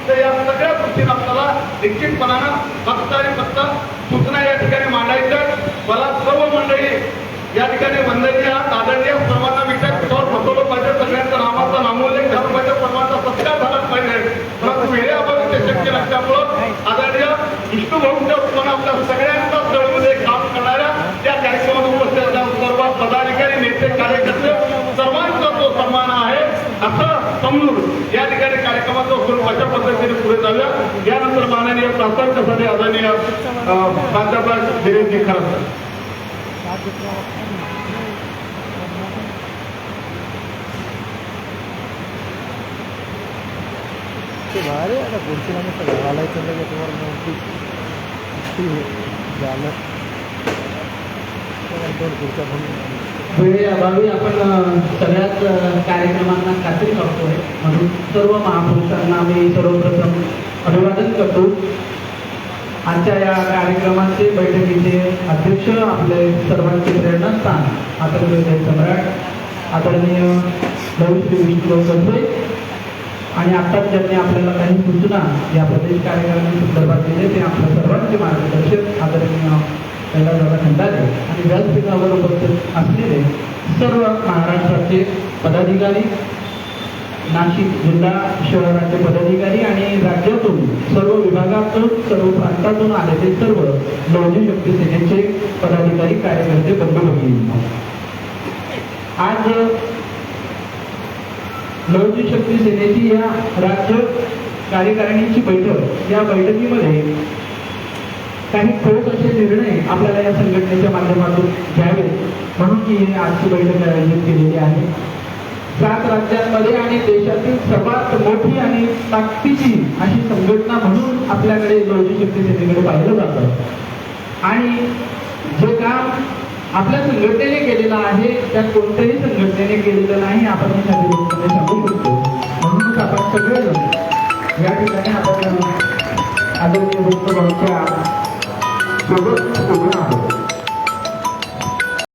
तर या सगळ्या गोष्टींना आपल्याला निश्चितपणानं फक्त आणि फक्त सूचना या ठिकाणी मांडायचं. मला सर्व मंडळी या ठिकाणी वंदनीय आदरणीय सर्वांना विचार पिठावर बसवलं पाहिजे, सगळ्यांचा नामाचा नामोल्लेख झाला पाहिजे, सर्वांचा सत्कार झाला पाहिजे. परंतु वेळेअभावी ते शक्य नसल्यामुळं आदरणीय विष्णू भाऊंच्या रूपाने आपल्या सगळ्यांचा चळवळीमध्ये काम करणाऱ्या त्या कार्यक्रमात उपस्थित असलेल्या सर्व पदाधिकारी, नेते, कार्यकर्ते सर्वांचा जो सन्मान आहे असं समजून या ठिकाणी कार्यक्रमाचं स्वरूप अशा पद्धतीने पुढे जाऊया. यानंतर माननीय प्रास्ताविकासाठी आदरणीय प्राध्यापक धीरेजी खरं भारी आता पुढच्या घालायचं तुम्हाला झालं वेळेअभावी आपण सगळ्याच कार्यक्रमांना खात्री करतोय, म्हणून सर्व महापुरुषांना मी सर्वप्रथम अभिवादन करतो. आजच्या या कार्यक्रमाचे बैठकीचे अध्यक्ष आपले सर्वांचे प्रेरणास्थान आदरणीय सम्राट आदरणीय श्री विष्णू गजबे आणि आत्ताच ज्यांनी आपल्याला काही सूचना या प्रदेश कार्यक्रमासंदर्भात दिले ते आपल्या सर्वांचे मार्गदर्शक आदरणीय कैलासदादा खंडारे आणि व्यासपीठावर उपस्थित असलेले सर्व महाराष्ट्राचे पदाधिकारी, नाशिक जिल्हा शहराचे पदाधिकारी आणि राज्यातून सर्व विभागातून सर्व प्रांतातून आलेले सर्व लवजी शक्ती सेनेचे पदाधिकारी, कार्यकर्ते, बंधू भगिनी, आज लवजी शक्ती सेनेची या राज्य कार्यकारिणीची बैठक, या बैठकीमध्ये काही ठोस असे निर्णय आपल्याला या संघटनेच्या माध्यमातून घ्यावे म्हणून ही आजची बैठक आयोजित केलेली आहे. 7 राज्यांमध्ये आणि देशातील सर्वात मोठी आणि ताकदीची अशी संघटना म्हणून आपल्याकडे लवजी शक्ती सेनेकडे पाहिलं जातं आणि जे काम आपल्या संघटनेने केलेलं आहे त्या कोणत्याही संघटनेने केलेलं नाही आपण सांगू शकतो. म्हणूनच आपण सगळेजण या ठिकाणी आपण आदरणीय वक्तव्याच्या सोबत उभं आहोत.